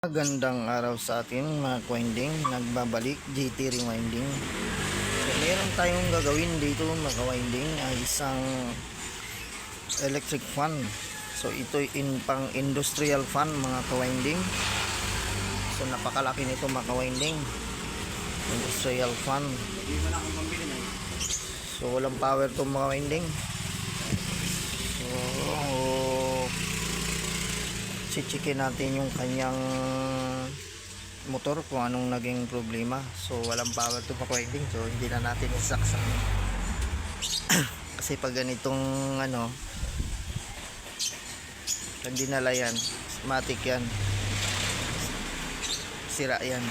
Magandang araw sa atin mga ka-winding, nagbabalik GT Rewinding. So, meron tayong gagawin dito mga ka-winding ay isang electric fan. So ito pang industrial fan mga ka-winding. So napakalaki nito mga ka-winding, industrial fan. So walang power to mga ka-winding. So chichikin natin yung kanyang motor kung anong naging problema. So walang power to pa-winding, so hindi na natin isaksak kasi pag ganitong pag dinala yan, matic yan, sira yan.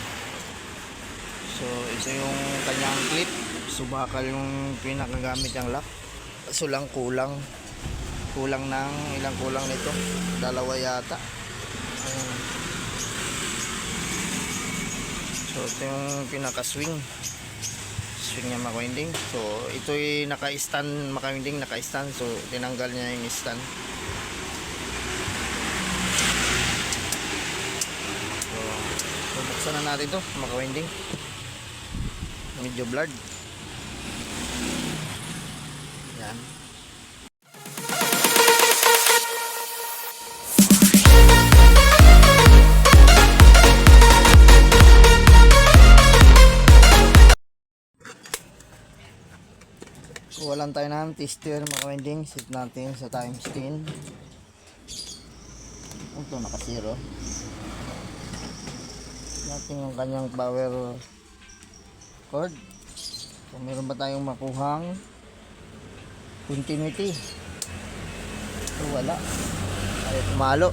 So ito yung kanyang clip, subakal yung pinakagamit yung lock. So lang kulang ng ilang kulang nito, dalawa yata. So ito yung pinaka swing niya mga ka-winding. So ito'y naka-stand mga ka-winding, naka-stand. So tinanggal niya yung stand. So bubuksan na natin ito mga ka-winding, medyo blurred yan. Walan tayo ng tester mga ka-winding. Set natin sa times 10. Ito naka 0 natin yung kanyang power cord. So meron ba tayong makuhang continuity? So wala, ay tumalo.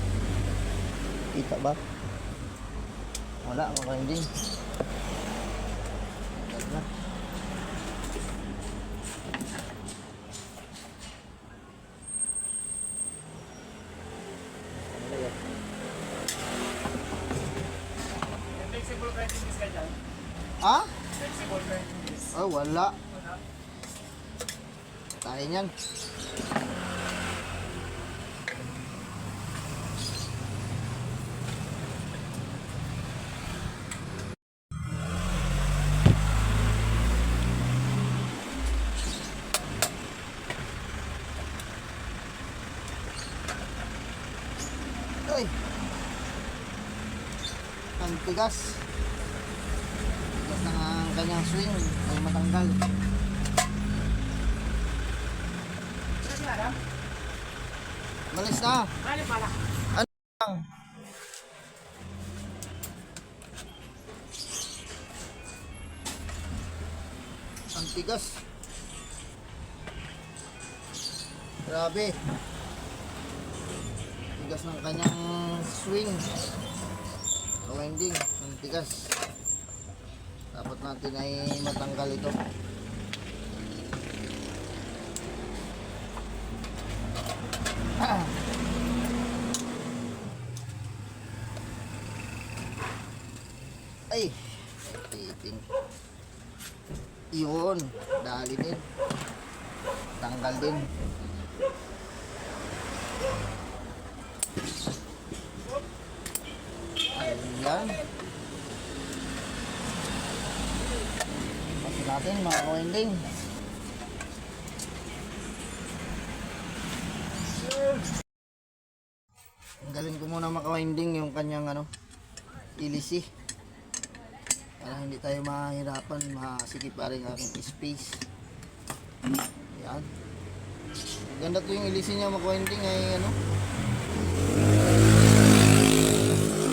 Kita ba? Wala mga ka-winding. Ah? Oh, wala. Tayo niyan. Ay. Ang tigas. Ang kanyang swing ay matanggal. Malis na. Ano lang? Ang tigas. Grabe. Tigas ng kanyang swing. Winding, ang tigas. Dapat natin ay matanggal ito. Ay, titing. Yun, dali din. Tanggal din. Ayan. Natin mga ka-winding. Tanggalin ko muna mga ka-winding yung kanyang ilisi para hindi tayo mahirapan, masikip pa rin aking space. Ayan. Ganda to yung ilisi niya mga ka-winding, ay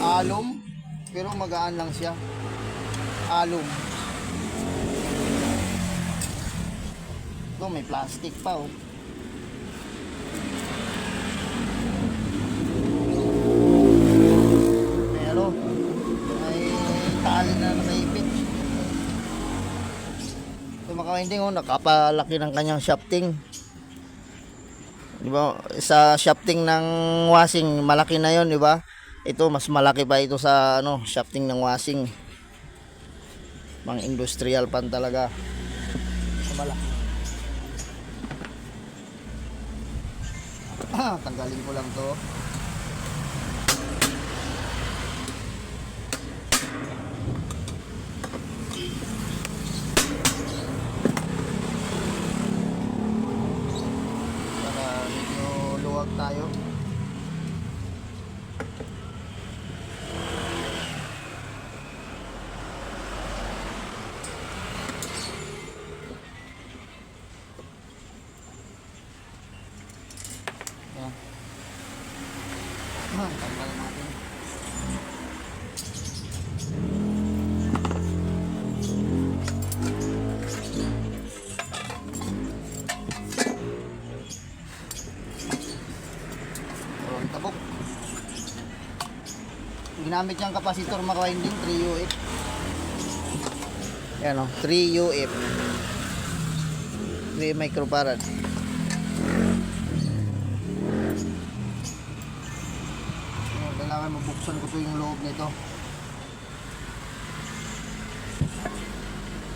alum, pero magaan lang siya. Alum. Ito may plastic pa oh. Pero may tali na nakaipit. Ito mga ka-winding oh, nakapalaki ng kanyang shafting. Di ba? Sa shafting ng washing malaki na 'yon, di ba? Ito mas malaki pa ito sa shafting ng washing. Mga industrial pan talaga. Malaki. Tanggalin ko lang to. Ginamit niyang kapasitor mga winding, 3 UF. Yan o, 3 UF. 3 microfarad. Kailangan mabuksan ko to yung loob nito.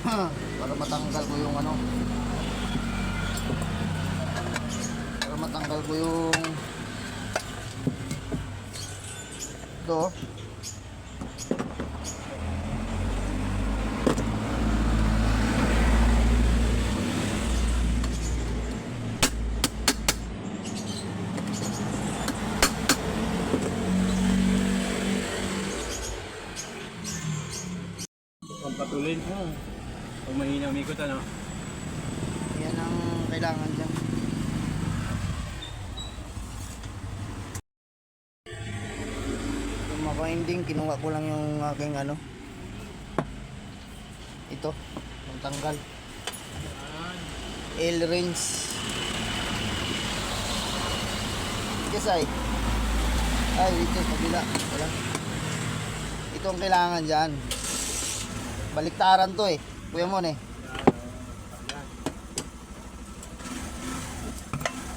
Para matanggal ko yung ano. Para matanggal ko yung ito. Pampatulin. Pag mahina umikot ano. Yan ang kailangan dyan. Yung maka-ending, kinuha ko lang yung aking ano. Ito, yung tanggal. L-rings. Yes ay. Ay, dito sa kabila. Wala. Ito ang kailangan dyan. Baliktaran to eh. Kuya mo eh.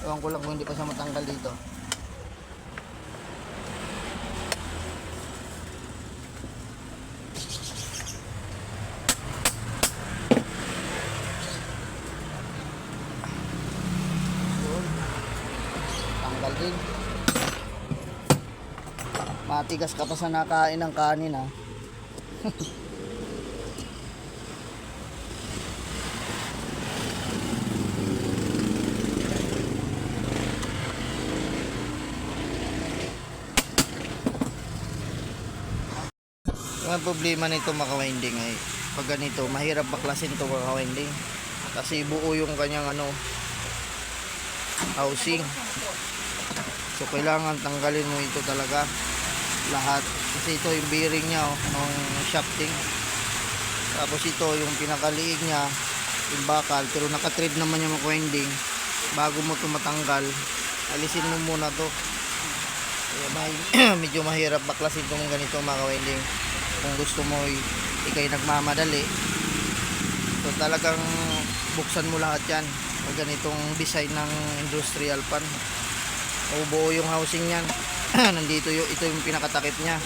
Ewan ko lang kung hindi pa siya matanggal dito. Yun. Tanggal din. Matigas ka pa sa nakain ng kanin ha. Ang problema nito mga ka-winding ay pag ganito, mahirap baklasin ito mga ka-winding kasi buo yung kanyang ano housing. So kailangan tanggalin mo ito talaga lahat kasi ito yung bearing nya ng shafting. Tapos ito yung pinakaliig nya, yung bakal, pero naka-thread naman yung mga ka-winding. Bago mo ito matanggal, alisin mo muna to. Kaya medyo mahirap baklasin itong ganito mga ka-winding. Kung gusto mo ikay nagmamadali, so talagang buksan mo lahat yan pag ganitong design ng industrial pan. Buo yung housing yan. Nandito ito yung pinakatakip nya.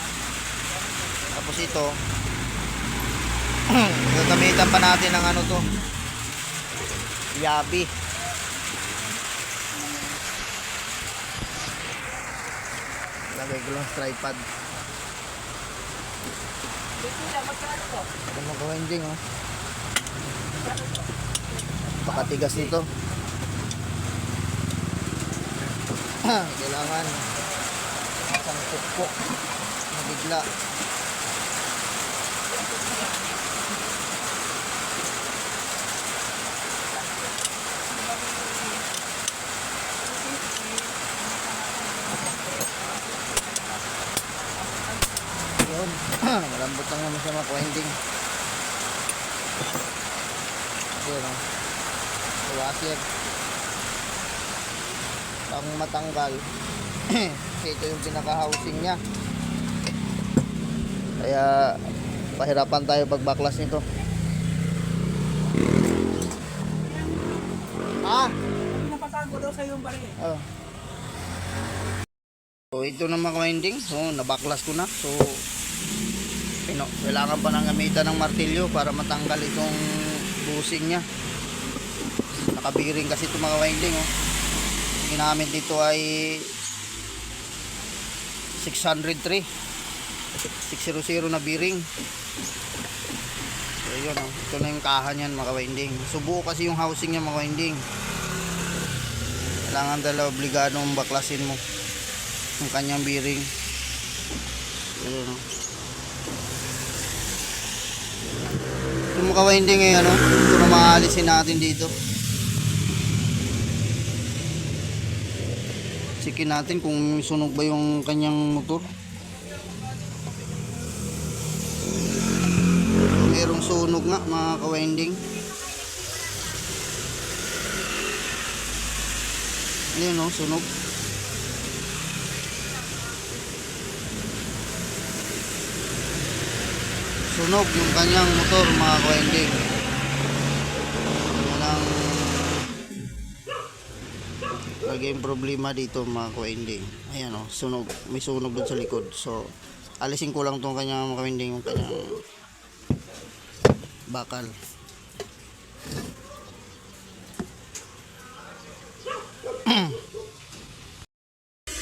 Tapos ito gagamitan pa natin ng ano to, yabi. Lagay ko lang tripod. Ito mga ka-winding oh. Pakatigas nito. Kailangan isang pukpok na bigla. Yun. Malambot lang naman siya mga ka-winding. Yun o. Washer. Pang matanggal. Kasi ito yung pinaka-housing nya. Kaya pahirapan tayo pagbaklas nito. Napatago daw sa yung baril. Oh. So ito na mga ka-winding. So nabaklas ko na. So kailangan pa nang gamitan ng martilyo para matanggal itong busing nya. Nakabiring kasi ito mga ka-winding oh. Ginamit dito ay 603 600 na bearing. So yun oh. Ito na yung kaha niyan mga ka-winding. So buo kasi yung housing niya mga ka-winding. Kailangan talaga obligadong baklasin mo yung kanyang bearing. Yun oh. Ito mga ka-winding eh ano. Ito na maalisin natin dito. Sikin natin kung sunog ba yung kanyang motor. Merong sunog nga mga ka-winding. Ayun o, sunog. sunog yung kanyang motor mga ka-winding. Yan ang naging problema dito mga ka-winding. Ayan o, sunog. May sunog doon sa likod. So, alisin ko lang itong kanyang mga ka-winding, yung kanyang bakal.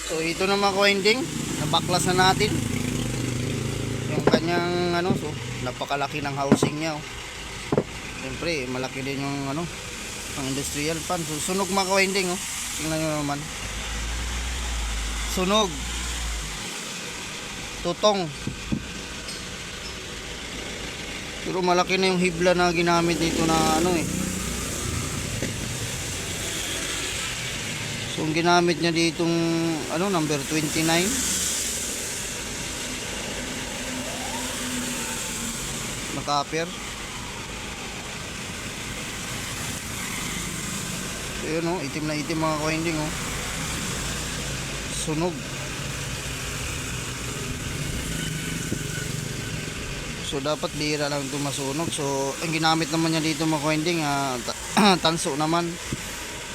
So, ito na mga ka-winding. Nabaklas na natin yung kanyang so napakalaki ng housing niya. Siyempre, malaki din yung ang industrial pan. So, sunog mga ka-winding. Tingnan nyo naman. Sunog. Tutong. Pero malaki na yung hibla na ginamit dito na So, ang ginamit niya ditong number 29. Na copper. So, yun itim na itim mga ka-winding Sunog. So dapat bihira lang ito masunog. So ang ginamit naman niya dito mga ka-winding tanso naman.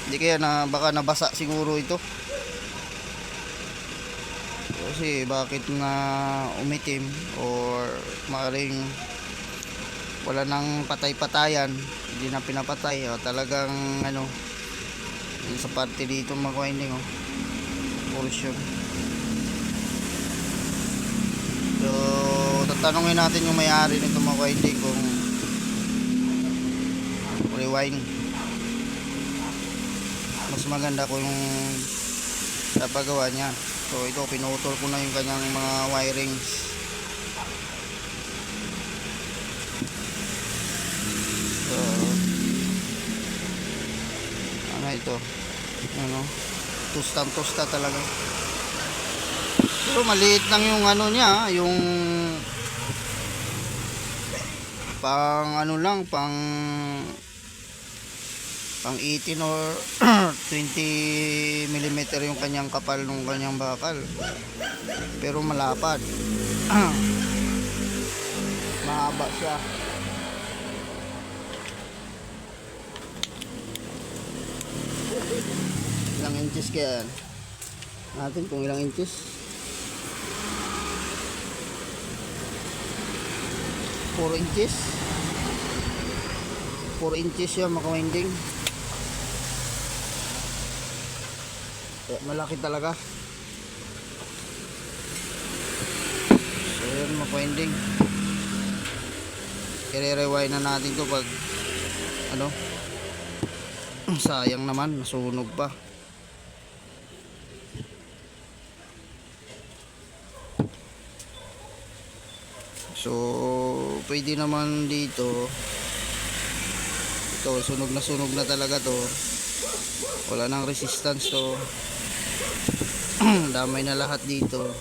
Hindi kaya na baka nabasa siguro ito. Kasi bakit nga umitim or maaaring wala nang patay-patayan, hindi na pinapatay talagang sa parte dito mga ka-winding portion. So tatanungin natin yung may-ari nito mga ka-winding kung rewind. Mas maganda kung napagawa niya. So ito pinutol ko na yung kanyang mga wirings. So ito tusta talaga. Pero maliit lang yung niya, yung pang pang 18 or 20 mm yung kanyang kapal ng kanyang bakal. Pero malapad. Mahaba siya. Ilang inches kaya natin kung ilang inches. 4 inches. 4 inches siya mga ka-winding. Malaki talaga. So yun mga ka-winding. I-rewind na natin to pag sayang naman nasunog pa. So pwede naman dito. Ito sunog na talaga to. Wala nang resistance to. Damay na lahat dito.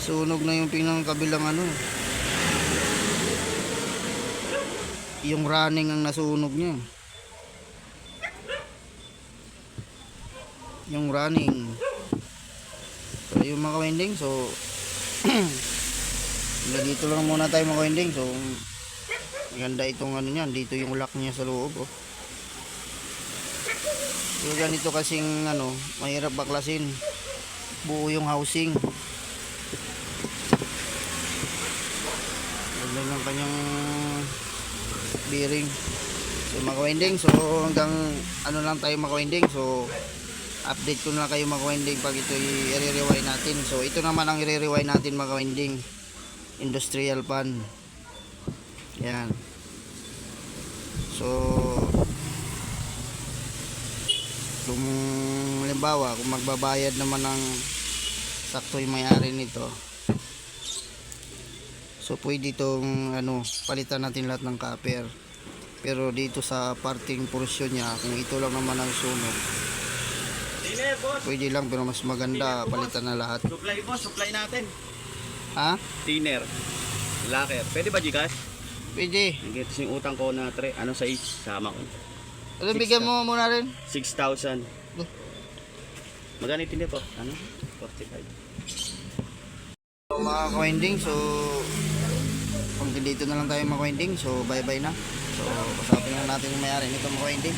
Sunog na yung pinangkabilang yung running ang nasunog niya. Yung running. So yung mga ka-winding, so dito lang muna tayo mga ka-winding. So maganda itong niyan, dito yung lock niya sa loob So ganito kasing mahirap baklasin. Buo yung housing. Ganda yung kanyang bearing. So mga ka-winding, so hanggang lang tayo mga ka-winding. So update ko na kayo mga ka-winding pag ito i-rewind natin. So ito naman ang i-rewind natin mga ka-winding. Industrial pan. Yan. So kung halimbawa kung magbabayad naman ng sakto yung may-ari nito, so pwede itong palitan natin lahat ng copper. Pero dito sa parting portion niya, kung ito lang naman ang sunog, pwede lang, pero mas maganda palitan na lahat. Supply boss, supply natin. Ha? Thinner. Lacquer. Pwede ba Gcash? Pwede. Nag-get yung utang ko na sa sama ko. Ano bigyan mo muna rin? 6,000. Magkano tindi po? 45. So, mga ka-winding, so kung dito na lang tayo mga ka-winding, so bye bye na. So kasapin na natin yung may-ari nito mga ka-winding.